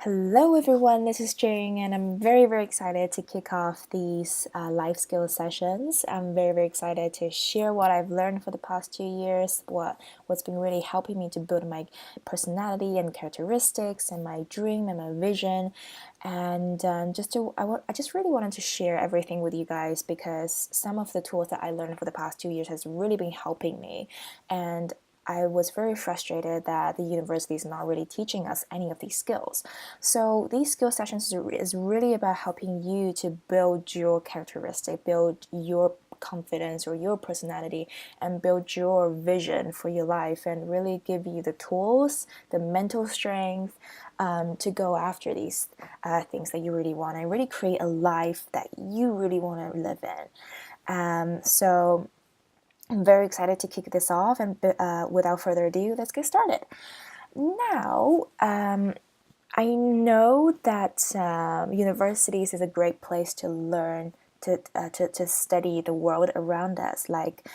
Hello everyone, this is Jing and I'm very excited to kick off these life skills sessions. I'm very excited to share what I've learned for the past 2 years, what's been really helping me to build my personality and characteristics and my dream and my vision. And I just really wanted to share everything with you guys because some of the tools that I learned for the past 2 years has really been helping me. And I was very frustrated that the university is not really teaching us any of these skills. So these skill sessions is really about helping you to build your characteristic, build your confidence or your personality, and build your vision for your life, and really give you the tools, the mental strength to go after these things that you really want, and really create a life that you really want to live in. So I'm very excited to kick this off, and without further ado, let's get started. Now, I know that universities is a great place to learn, to study the world around us. Like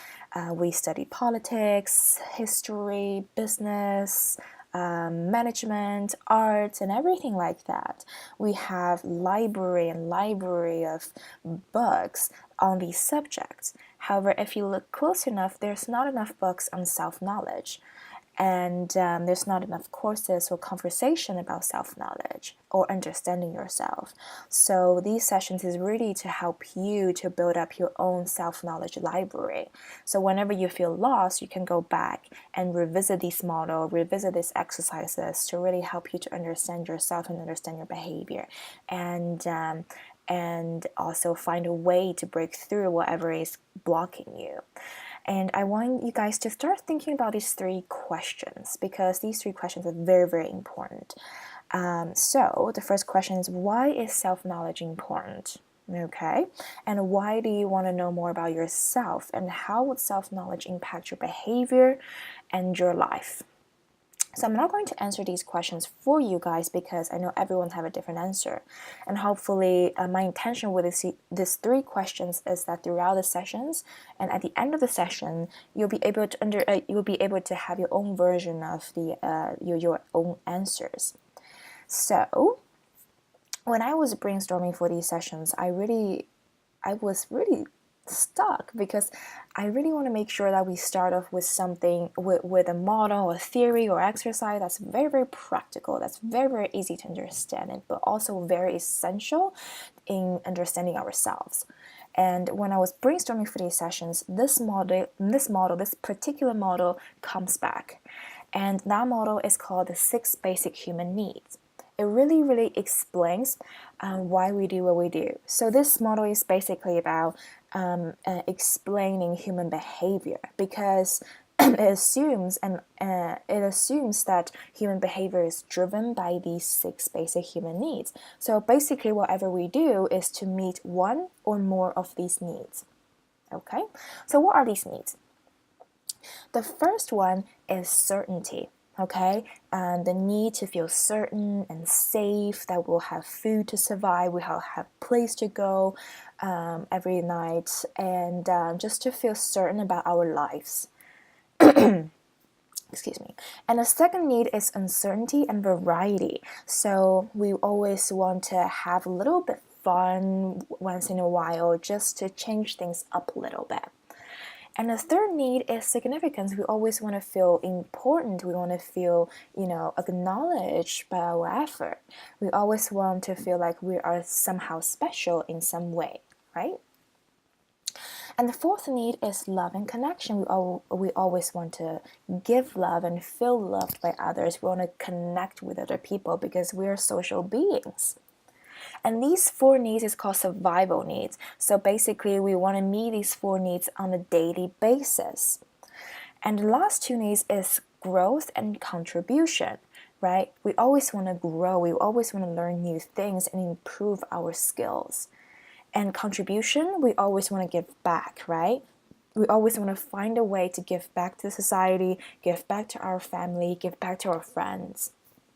we study politics, history, business, management, art, and everything like that. We have library of books on these subjects. However, if you look close enough, there's not enough books on self-knowledge. And there's not enough courses or conversation about self-knowledge or understanding yourself. So these sessions is really to help you to build up your own self-knowledge library. So whenever you feel lost, you can go back and revisit these models, revisit these exercises to really help you to understand yourself and understand your behavior, and also find a way to break through whatever is blocking you. And I want you guys to start thinking about these 3 questions, because these 3 questions are very important. So the first question is, why is self-knowledge important? Okay, and why do you want to know more about yourself, and how would self-knowledge impact your behavior and your life? So I'm not going to answer these questions for you guys because I know everyone have a different answer, and hopefully my intention with these 3 questions is that throughout the sessions and at the end of the session, you'll be able to have your own version of the your own answers. So when I was brainstorming for these sessions, I was really stuck because I really want to make sure that we start off with something with a model, a theory, or exercise that's very practical, that's very easy to understand, but also very essential in understanding ourselves. And when I was brainstorming for these sessions, this particular model comes back, and that model is called the 6 basic human needs. It really explains why we do what we do. So this model is basically about explaining human behavior, because it assumes that human behavior is driven by these 6 basic human needs. So basically, whatever we do is to meet one or more of these needs. Okay, so what are these needs? The first one is certainty. Okay, and the need to feel certain and safe that we'll have food to survive, we'll have place to go every night, and just to feel certain about our lives. Excuse me. And the second need is uncertainty and variety. So we always want to have a little bit fun once in a while, just to change things up a little bit. And the third need is significance. We always want to feel important. We want to feel, acknowledged by our effort. We always want to feel like we are somehow special in some way, right? And the fourth need is love and connection. We always want to give love and feel loved by others. We want to connect with other people because we are social beings. And these 4 needs is called survival needs. So basically, we want to meet these 4 needs on a daily basis. And the last 2 needs is growth and contribution, right? We always want to grow. We always want to learn new things and improve our skills. And contribution, we always want to give back, right? We always want to find a way to give back to society, give back to our family, give back to our friends.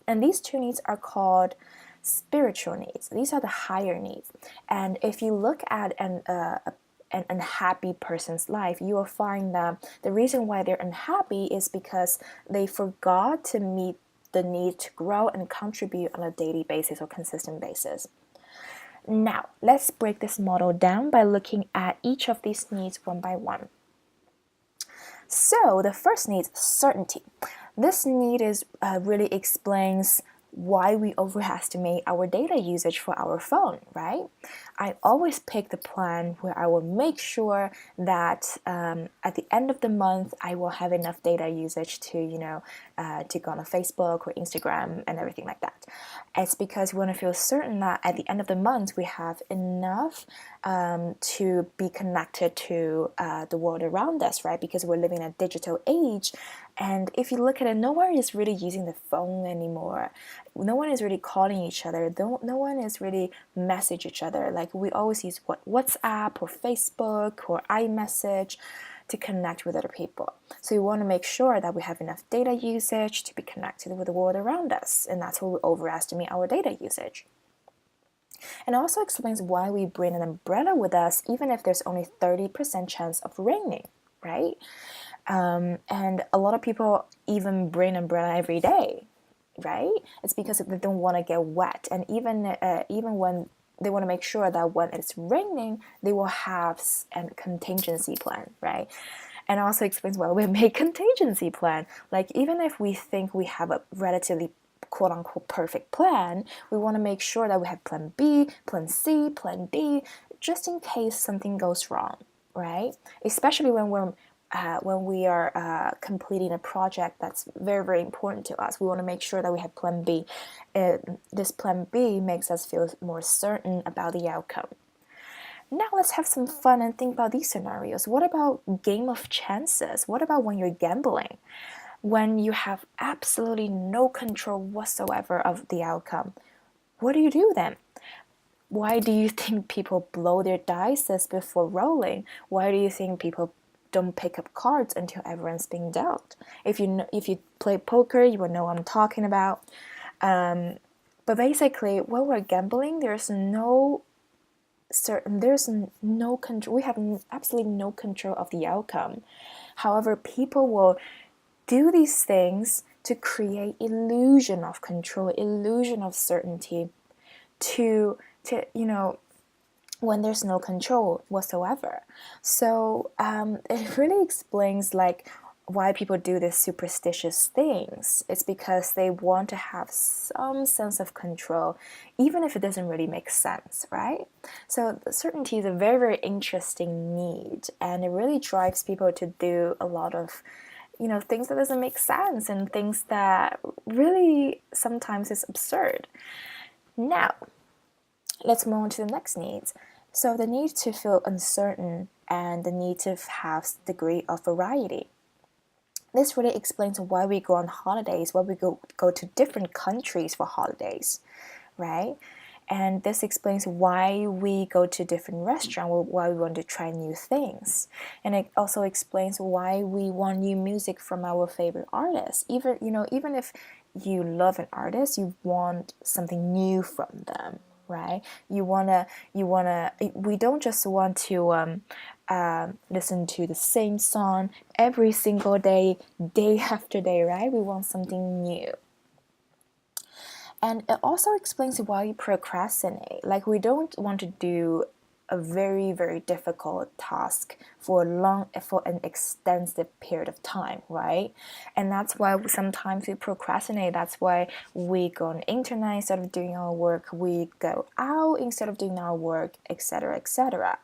And these 2 needs are called spiritual needs. These are the higher needs. And if you look at an unhappy person's life, you will find that the reason why they're unhappy is because they forgot to meet the need to grow and contribute on a daily basis or consistent basis. Now, let's break this model down by looking at each of these needs one by one. So, the first need is certainty. This need really explains why we overestimate our data usage for our phone, right? I always pick the plan where I will make sure that at the end of the month I will have enough data usage to to go on Facebook or Instagram and everything like that. It's because we want to feel certain that at the end of the month we have enough to be connected to the world around us, right? Because we're living in a digital age. And if you look at it, no one is really using the phone anymore. No one is really calling each other. No one is really message each other. Like we always use WhatsApp or Facebook or iMessage to connect with other people. So we want to make sure that we have enough data usage to be connected with the world around us. And that's why we overestimate our data usage. And also explains why we bring an umbrella with us even if there's only 30% chance of raining, right? And a lot of people even bring an umbrella every day, right? It's because they don't want to get wet. And even when they want to make sure that when it's raining, they will have a contingency plan, right? And also explains why we make contingency plan. Like even if we think we have a relatively quote-unquote perfect plan, we want to make sure that we have plan B, plan C, plan D, just in case something goes wrong, right? Especially when we are completing a project that's very, very important to us. We want to make sure that we have plan B. This plan B makes us feel more certain about the outcome. Now let's have some fun and think about these scenarios. What about game of chances? What about when you're gambling? When you have absolutely no control whatsoever of the outcome, what do you do then? Why do you think people blow their dice before rolling? Why do you think people don't pick up cards until everyone's being dealt? If you play poker, you will know what I'm talking about. But basically, when we're gambling, there's no control. We have absolutely no control of the outcome. However, people will do these things to create illusion of control, illusion of certainty, to when there's no control whatsoever. So it really explains like why people do these superstitious things. It's because they want to have some sense of control, even if it doesn't really make sense, right? So certainty is a very, very interesting need, and it really drives people to do a lot of things that doesn't make sense and things that really sometimes is absurd. Now, let's move on to the next needs. So the need to feel uncertain and the need to have a degree of variety. This really explains why we go on holidays, why we go to different countries for holidays, right? And this explains why we go to different restaurants, why we want to try new things. And it also explains why we want new music from our favorite artists. Even if you love an artist, you want something new from them, right? We don't just want to listen to the same song every single day, day after day, right? We want something new. And it also explains why we procrastinate. Like we don't want to do a very, very difficult task for an extensive period of time, right? And that's why sometimes we procrastinate. That's why we go on the internet instead of doing our work. We go out instead of doing our work, etc., etc.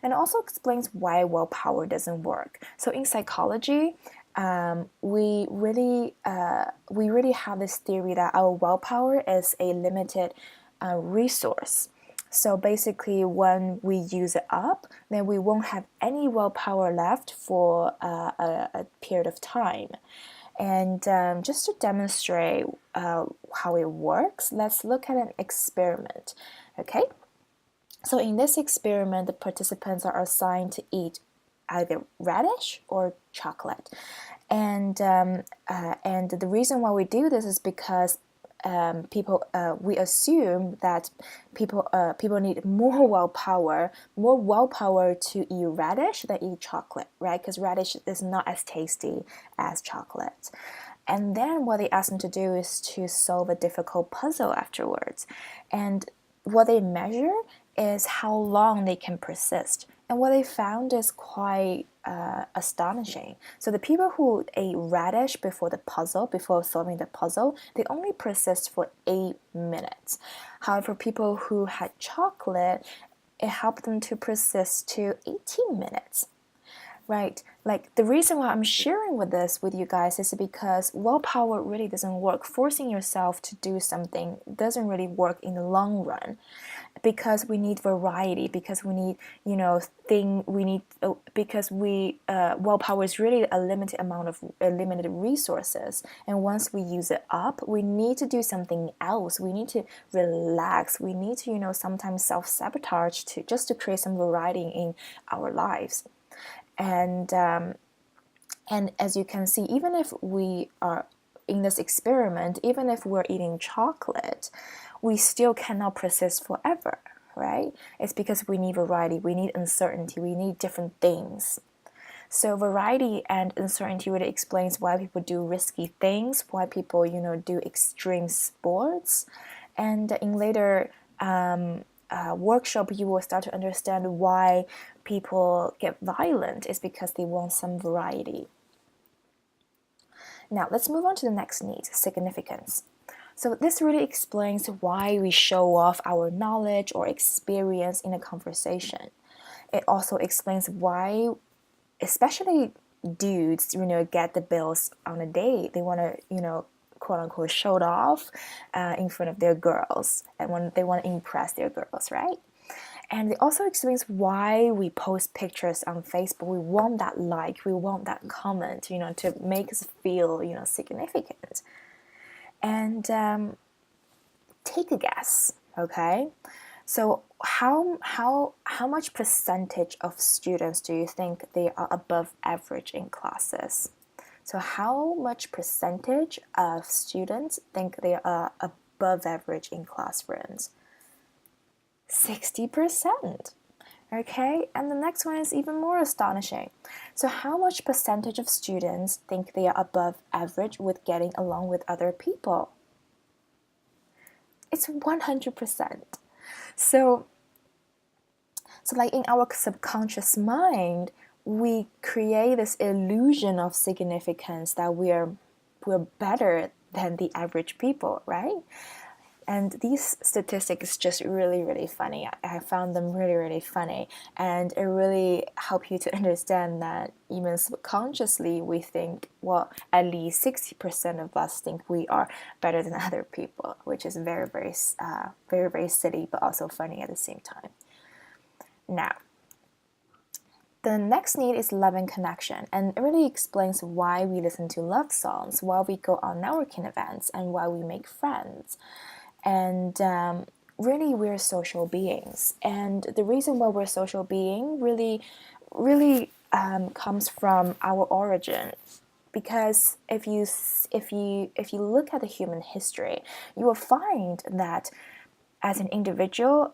And also explains why willpower doesn't work. So in psychology, we really have this theory that our willpower is a limited resource. So basically, when we use it up, then we won't have any willpower left for a period of time. And just to demonstrate how it works, let's look at an experiment. Okay. So in this experiment, the participants are assigned to eat either radish or chocolate. And the reason why we do this is because we assume that people need more willpower to eat radish than eat chocolate, right? Because radish is not as tasty as chocolate. And then what they ask them to do is to solve a difficult puzzle afterwards. And what they measure is how long they can persist. And what they found is quite astonishing. So the people who ate radish before solving the puzzle, they only persist for 8 minutes. However, people who had chocolate, it helped them to persist to 18 minutes. Right. Like the reason why I'm sharing with you guys is because willpower really doesn't work. Forcing yourself to do something doesn't really work in the long run, because we need variety, because we need, because willpower is really a limited amount of limited resources. And once we use it up, we need to do something else. We need to relax. We need to, sometimes self-sabotage to create some variety in our lives. And as you can see, even if we are in this experiment, even if we're eating chocolate, we still cannot persist forever, right? It's because we need variety, we need uncertainty, we need different things. So variety and uncertainty really explains why people do risky things, why people, do extreme sports. And in later workshop, you will start to understand why people get violent. It's because they want some variety. Now let's move on to the next need, significance. So this really explains why we show off our knowledge or experience in a conversation. It also explains why, especially dudes, get the bills on a date. They want to, quote unquote, show it off in front of their girls, and when they want to impress their girls, right? And it also explains why we post pictures on Facebook. We want that like, we want that comment, to make us feel, significant. And take a guess, okay? So how much percentage of students do you think they are above average in classes? So how much percentage of students think they are above average in classrooms? 60%. Okay, and the next one is even more astonishing. So how much percentage of students think they are above average with getting along with other people? It's 100%. So like in our subconscious mind, we create this illusion of significance that we're better than the average people, right? And these statistics just really, really funny. I found them really, really funny. And it really helps you to understand that even subconsciously, we think, well, at least 60% of us think we are better than other people, which is very, very, very, very silly, but also funny at the same time. Now, the next need is love and connection, and it really explains why we listen to love songs, why we go on networking events, and why we make friends. And really, we're social beings. And the reason why we're social being really comes from our origin. Because if you look at the human history, you will find that as an individual,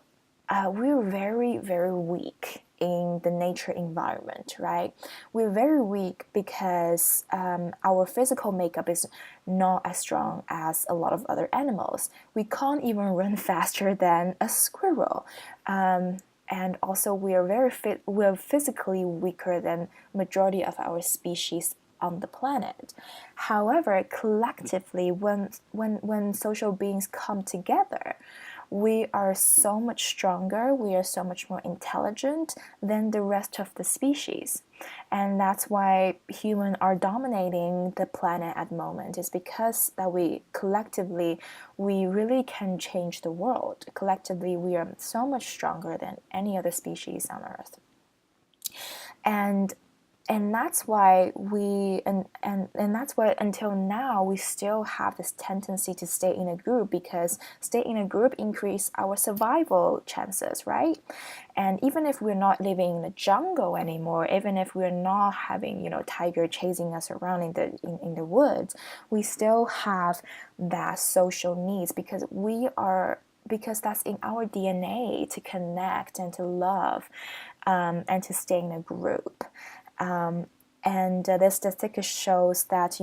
we're very, very weak in the nature environment, right? We're very weak because our physical makeup is not as strong as a lot of other animals. We can't even run faster than a squirrel. And also we're physically weaker than majority of our species on the planet. However, collectively, when social beings come together, we are so much stronger, we are so much more intelligent than the rest of the species. And that's why humans are dominating the planet at the moment, is because that we collectively, we really can change the world. Collectively, we are so much stronger than any other species on Earth. And that's why that's why until now we still have this tendency to stay in a group, because stay in a group increase our survival chances, right? And even if we're not living in the jungle anymore, even if we're not having tiger chasing us around in the woods, we still have that social needs, because that's in our DNA to connect and to love, and to stay in a group. And this statistic shows that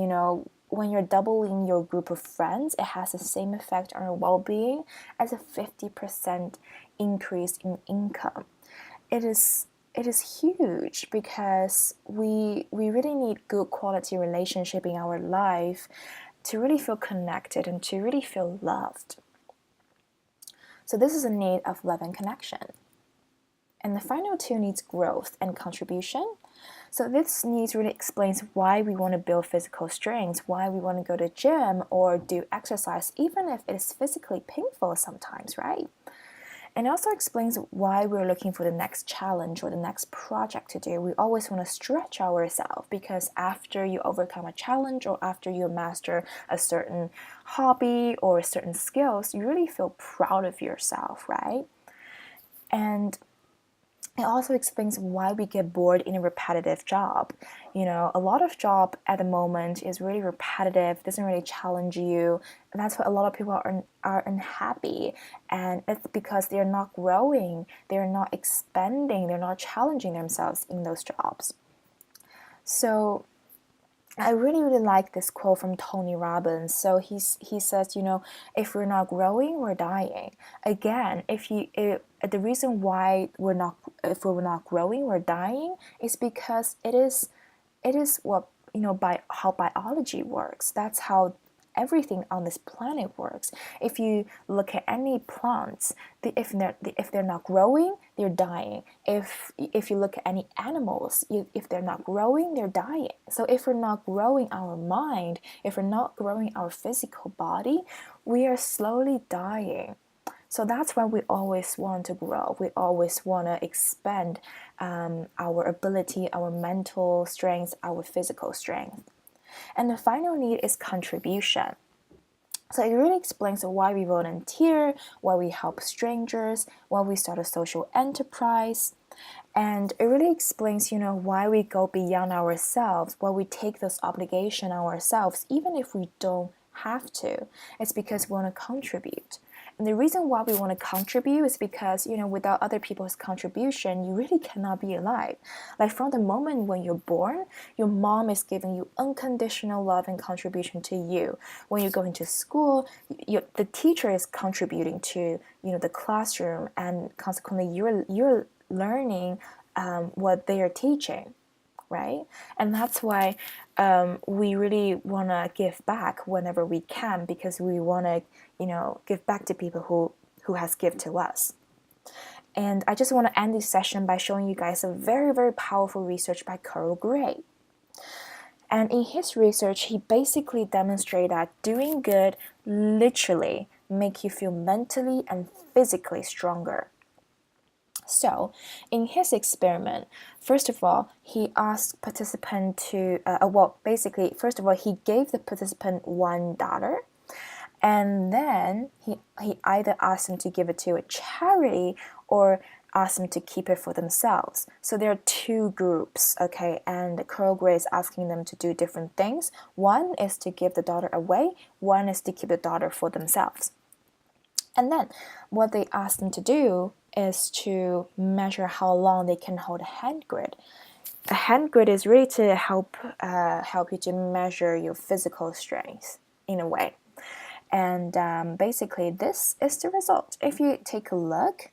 when you're doubling your group of friends, it has the same effect on your well-being as a 50% increase in income. It is huge because we really need good quality relationship in our life to really feel connected and to really feel loved. So this is a need of love and connection. And the final two needs growth and contribution. So this needs really explains why we want to build physical strength, why we want to go to gym or do exercise, even if it is physically painful sometimes, right? And also explains why we're looking for the next challenge or the next project to do. We always want to stretch ourselves because after you overcome a challenge or after you master a certain hobby or certain skills, you really feel proud of yourself, right? And it also explains why we get bored in a repetitive job. You know, a lot of job at the moment is really repetitive, doesn't really challenge you, and that's why a lot of people are unhappy. And it's because they're not growing, they're not expanding, they're not challenging themselves in those jobs. So I really, really like this quote from Tony Robbins. So he says, you know, if we're not growing, we're dying. Again, the reason why if we're not growing, we're dying is because it is what, you know, by how biology works. That's how everything on this planet works. If you look at any plants, if they're not growing, they're dying. If you look at any animals, if they're not growing, they're dying. So if we're not growing our mind, if we're not growing our physical body, we are slowly dying. So that's why we always want to grow. We always want to expand our ability, our mental strength, our physical strength. And the final need is contribution. So it really explains why we volunteer, why we help strangers, why we start a social enterprise. And it really explains, you know, why we go beyond ourselves, why we take this obligation on ourselves, even if we don't have to. It's because we want to contribute. And the reason why we want to contribute is because, you know, without other people's contribution, you really cannot be alive. Like from the moment when you're born, your mom is giving you unconditional love and contribution to you. When you go into school, the teacher is contributing to, you know, the classroom, and consequently, you're learning what they are teaching, right? And that's why we really want to give back whenever we can, because we want to, you know, give back to people who has given to us. And I just want to end this session by showing you guys a very, very powerful research by Carl Gray. And in his research, he basically demonstrated that doing good literally make you feel mentally and physically stronger. So, in his experiment, first of all, he asked participant to, first of all, he gave the participant $1, and then he either asked them to give it to a charity or asked them to keep it for themselves. So there are two groups, okay, and Carl Gray is asking them to do different things. One is to give the dollar away, one is to keep the dollar for themselves. And then what they asked them to do is to measure how long they can hold a hand grid. A hand grid is really to help you to measure your physical strength in a way. And basically, this is the result. If you take a look,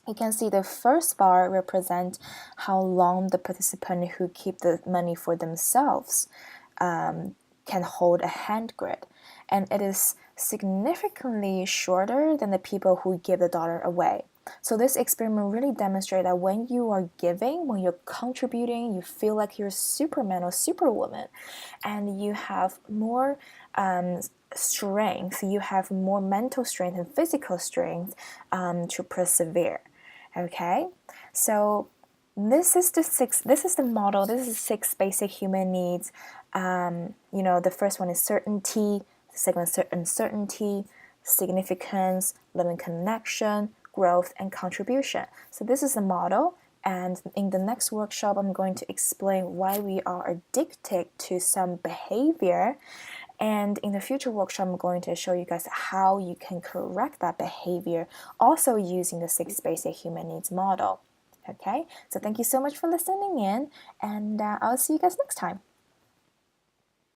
you can see the first bar represents how long the participant who keep the money for themselves can hold a hand grid. And it is significantly shorter than the people who give the dollar away. So this experiment really demonstrates that when you are giving, when you're contributing, you feel like you're Superman or Superwoman, and you have more strength, you have more mental strength and physical strength to persevere. Okay, so this is the model. This is 6 basic human needs. You know, the first one is certainty. The second one is uncertainty, significance, loving connection, growth, and contribution. So this is the model, and in the next workshop, I'm going to explain why we are addicted to some behavior. And in the future workshop, I'm going to show you guys how you can correct that behavior, also using the 6 basic human needs model. Okay, so thank you so much for listening in, and I'll see you guys next time.